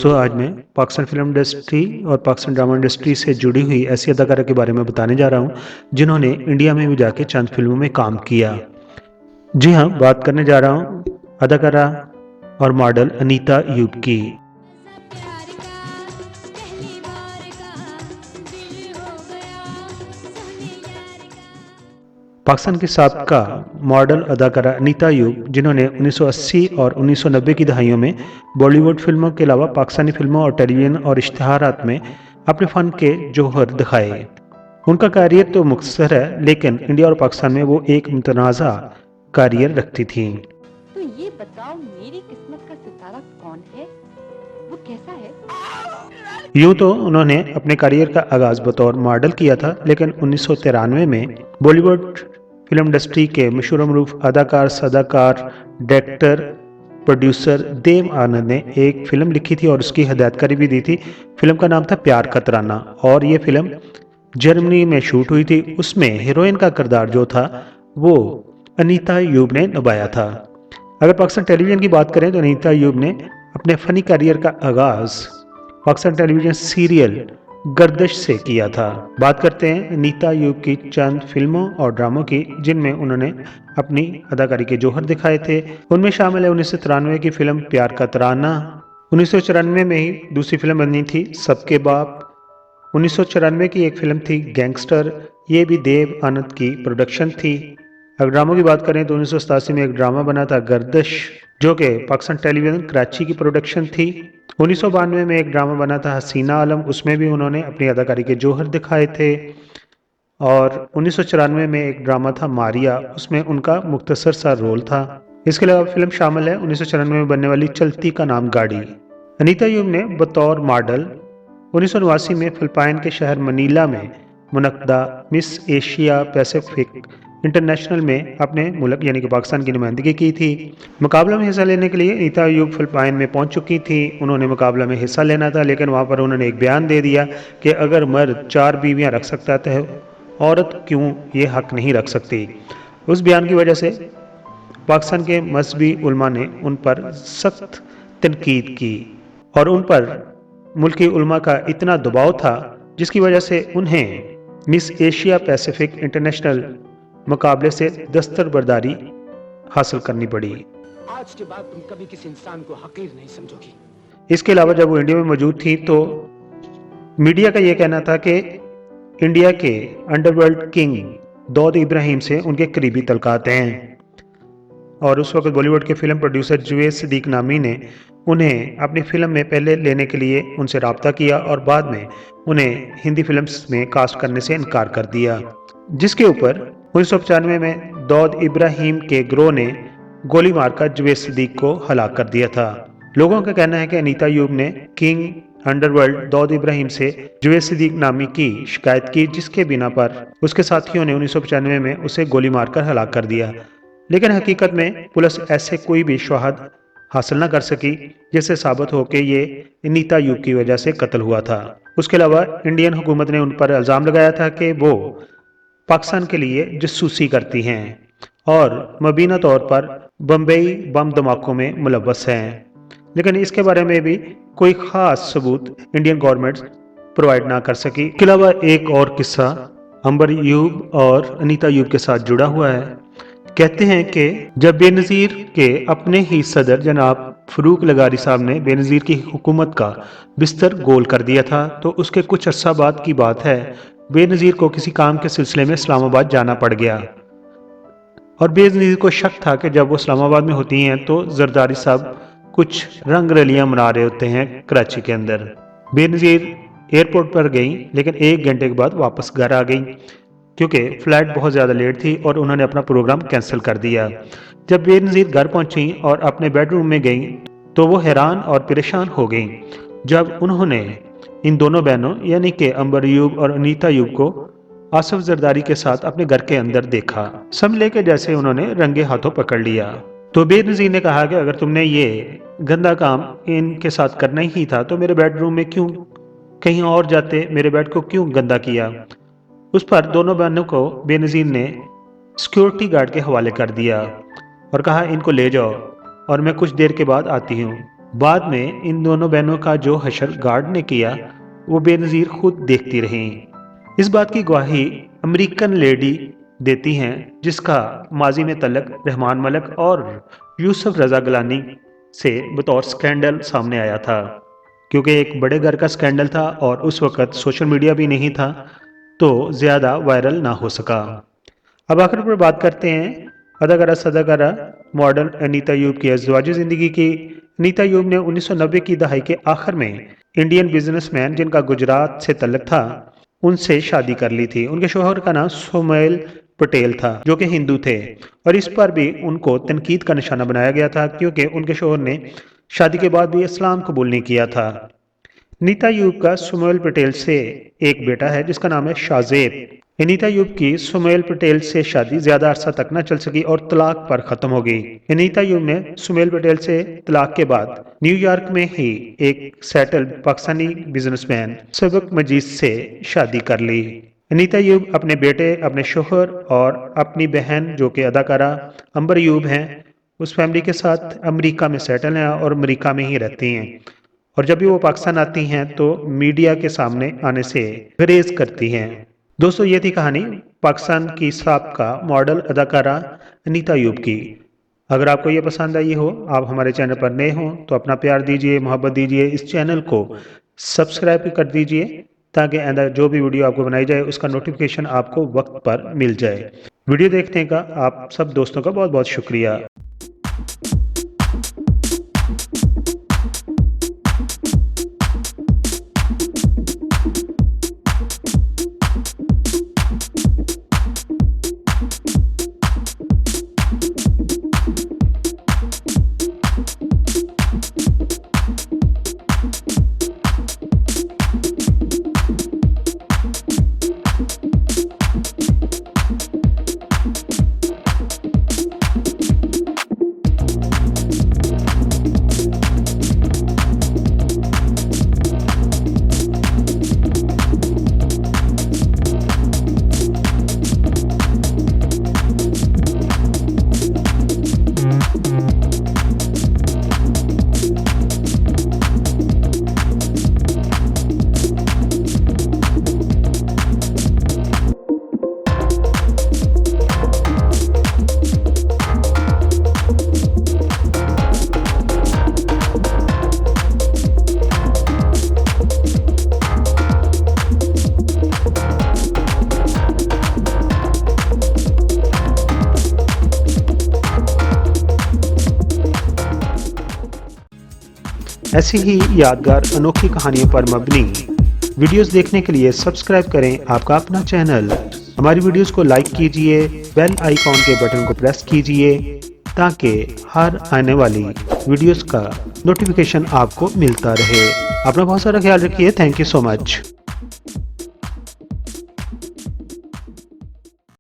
दोस्तों, आज मैं पाकिस्तान फिल्म इंडस्ट्री और पाकिस्तान ड्रामा इंडस्ट्री से जुड़ी हुई ऐसी अदाकारा के बारे में बताने जा रहा हूँ जिन्होंने इंडिया में भी जाके चंद फिल्मों में काम किया। जी हाँ, बात करने जा रहा हूँ अदाकारा और मॉडल अनीता यूब की। प्यार का पहली बार का दिल हो गया सोने यार का। पाकिस्तान की साबका मॉडल अदाकारा अनीता यूब, जिन्होंने 1980 और 1990 की दहाइयों में बॉलीवुड फिल्मों के अलावा पाकिस्तानी फिल्मों और टेलीविजन और इश्तहारात में अपने फन के जौहर दिखाए। उनका करियर तो मुख्तसर है, लेकिन इंडिया और पाकिस्तान में वो एक मुतनाज़ा करियर रखती थीं। तो ये बताओ मेरी किस्मत का सितारा कौन है? वो कैसा है? यूं तो उन्होंने अपने करियर का आगाज बतौर मॉडल किया था, लेकिन 1993 में बॉलीवुड फिल्म इंडस्ट्री के मशहूर मरूफ अदाकार, सदाकार, डायरेक्टर, प्रोड्यूसर देव आनंद ने एक फिल्म लिखी थी और उसकी हदायतकारी भी दी थी। फिल्म का नाम था प्यार का तराना और ये फिल्म जर्मनी में शूट हुई थी। उसमें हीरोइन का किरदार जो था वो अनीता यूब ने निभाया था। अगर पाकिस्तान टेलीविजन की बात करें तो अनीता यूब ने अपने फनी करियर का आगाज पाकिस्तान टेलीविजन सीरियल गर्दिश से किया था। बात करते हैं अनीता यूब की चंद फिल्मों और ड्रामों की जिनमें उन्होंने अपनी अदाकारी के जौहर दिखाए थे। उनमें शामिल है 1993 की फिल्म प्यार का तराना। 1994 में ही दूसरी फिल्म बनी थी सबके बाप। 1994 की एक फिल्म थी गैंगस्टर, ये भी देव आनंद की प्रोडक्शन थी। अगर ड्रामों की बात करें तो 1987 में एक ड्रामा बना था गर्दिश, जो कि पाकिस्तान टेलीविजन कराची की प्रोडक्शन थी। 1992 में एक ड्रामा बना था हसीना आलम, उसमें भी उन्होंने अपनी अदाकारी के जौहर दिखाए थे। और 1994 में एक ड्रामा था मारिया, उसमें उनका मुख्तसर सा रोल था। इसके अलावा फिल्म शामिल है 1994 में बनने वाली चलती का नाम गाड़ी। अनीता यूब ने बतौर मॉडल 1989 में फिलिपाइन के शहर मनीला में मुनक्दा मिस एशिया पैसिफिक इंटरनेशनल में अपने मुल्क यानी कि पाकिस्तान की नुमाइंदगी की थी। मुकाबला में हिस्सा लेने के लिए अनीता यूब फिलिपाइन में पहुंच चुकी थी। उन्होंने मुकाबला में हिस्सा लेना था, लेकिन वहां पर उन्होंने एक बयान दे दिया कि अगर मर्द 4 बीवियां रख सकता है तो औरत क्यों ये हक नहीं रख सकती। उस बयान की वजह से पाकिस्तान के मजहबी उलमा ने उन पर सख्त तनकीद की और उन पर मुल्की उलमा का इतना दबाव था जिसकी वजह से उन्हें मिस एशिया पैसिफिक इंटरनेशनल मुकाबले से दस्तरबरदारी हासिल करनी पड़ी। आज के बाद तुम कभी किसी इंसान को हकीर नहीं समझोगी। इसके अलावा जब वो इंडिया में मौजूद थी तो मीडिया का ये कहना था कि इंडिया के अंडरवर्ल्ड किंग दाऊद इब्राहिम से उनके करीबी तल्कात हैं। और उस वक्त बॉलीवुड के फिल्म प्रोड्यूसर जुवेद सिद्दीक नामी ने उन्हें अपनी फिल्म में पहले लेने के लिए उनसे रब्ता किया और बाद में उन्हें हिंदी फिल्म्स में कास्ट करने से इनकार कर दिया, जिसके ऊपर 1995 में दाऊद इब्राहिम के गिरोह ने गोली मारकर जुवेद सिद्दीक को हलाक कर दिया था। लोगों का कहना है कि अनीता यूब ने किंग अंडरवर्ल्ड दाऊद इब्राहिम से जुवेद सिद्दीक नामी की शिकायत की, जिसके बिना पर उसके साथियों ने 1995 में उसे गोली मारकर हलाक कर दिया। लेकिन हकीकत में पुलिस ऐसे कोई भी शवाहद हासिल न कर सकी जिससे साबित हो कि ये अनीता यूब की वजह से कत्ल हुआ था। उसके अलावा इंडियन हुकूमत ने उन पर इल्ज़ाम लगाया था कि वो पाकिस्तान के लिए जासूसी करती हैं और मुबीना तौर पर बम्बई बम धमाकों में मुलव्वस हैं, लेकिन इसके बारे में भी कोई ख़ास सबूत इंडियन गवर्नमेंट प्रोवाइड ना कर सकी। इसके अलावा एक और किस्सा अंबर यूब और अनीता यूब के साथ जुड़ा हुआ है। कहते हैं कि जब बेनज़ीर के अपने ही सदर जनाब फरूक लगारी साहब ने बेनज़ीर की हुकूमत का बिस्तर गोल कर दिया था, तो उसके कुछ अरसा बाद की बात है, बेनज़ीर को किसी काम के सिलसिले में इस्लामाबाद जाना पड़ गया और बेनज़ीर को शक था कि जब वो इस्लामाबाद में होती हैं तो जरदारी साहब कुछ रंग रलियां मना रहे होते हैं कराची के अंदर। बेनज़ीर एयरपोर्ट पर गई, लेकिन 1 घंटे के बाद वापस घर आ गई क्योंकि फ़्लाइट बहुत ज़्यादा लेट थी और उन्होंने अपना प्रोग्राम कैंसिल कर दिया। जब बेनज़ीर घर पहुंची और अपने बेडरूम में गई तो वो हैरान और परेशान हो गई जब उन्होंने इन दोनों बहनों यानी कि अंबर यूब और अनीता यूब को आसिफ जरदारी के साथ अपने घर के अंदर देखा। समझ के जैसे उन्होंने रंगे हाथों पकड़ लिया। तो बेनज़ीर ने कहा कि अगर तुमने ये गंदा काम इनके साथ करना ही था तो मेरे बेडरूम में क्यों कहीं और जाते, मेरे बेड को क्यों गंदा किया। उस पर दोनों बहनों को बेनज़ीर ने सिक्योरिटी गार्ड के हवाले कर दिया और कहा इनको ले जाओ और मैं कुछ देर के बाद आती हूँ। बाद में इन दोनों बहनों का जो हशर गार्ड ने किया वो बेनज़ीर खुद देखती रहीं। इस बात की गवाही अमेरिकन लेडी देती हैं जिसका माजी में तल्लक रहमान मलिक और यूसुफ रजा गिलानी से बतौर स्कैंडल सामने आया था, क्योंकि एक बड़े घर का स्कैंडल था और उस वक़्त सोशल मीडिया भी नहीं था तो ज़्यादा वायरल ना हो सका। अब आखिर पर बात करते हैं अदाकारा सदाकारा मॉडल अनीता अयूब की अज़वाजी ज़िंदगी की। अनीता अयूब ने 1990 की दहाई के आखिर में इंडियन बिजनेसमैन जिनका गुजरात से तल्लक था उनसे शादी कर ली थी। उनके शोहर का नाम सुमैल पटेल था जो कि हिंदू थे और इस पर भी उनको तनकीद का निशाना बनाया गया था क्योंकि उनके शोहर ने शादी के बाद भी इस्लाम कबूल नहीं किया था। अनीता अयूब का सुमैल पटेल से एक बेटा है जिसका नाम है शाजेब। अनीता अयूब की सुमैल पटेल से शादी ज्यादा अरसा तक न चल सकी और तलाक पर खत्म हो गई। अनीता अयूब ने सुमैल पटेल से तलाक के बाद न्यूयॉर्क में ही एक सेटल्ड पाकिस्तानी बिजनेसमैन सबक मजीद से शादी कर ली। अनीता अयूब अपने बेटे, अपने शोहर और अपनी बहन जो कि अदाकारा अंबर अयूब हैं उस फैमिली के साथ अमेरिका में सेटल हैं और अमेरिका में ही रहती हैं और जब भी वो पाकिस्तान आती हैं तो मीडिया के सामने आने से गुरेज करती हैं। दोस्तों ये थी कहानी पाकिस्तान की साबका मॉडल अदाकारा अनीता अयूब की। अगर आपको ये पसंद आई हो, आप हमारे चैनल पर नए हों तो अपना प्यार दीजिए, मोहब्बत दीजिए, इस चैनल को सब्सक्राइब कर दीजिए ताकि आइंदा जो भी वीडियो आपको बनाई जाए उसका नोटिफिकेशन आपको वक्त पर मिल जाए। वीडियो देखने का आप सब दोस्तों का बहुत बहुत शुक्रिया। ऐसी ही यादगार अनोखी कहानियों पर मबनी वीडियोस देखने के लिए सब्सक्राइब करें आपका अपना चैनल। हमारी वीडियोस को लाइक कीजिए, बेल आइकॉन के बटन को प्रेस कीजिए ताकि हर आने वाली वीडियोस का नोटिफिकेशन आपको मिलता रहे। अपना बहुत सारा ख्याल रखिए। Thank you so much.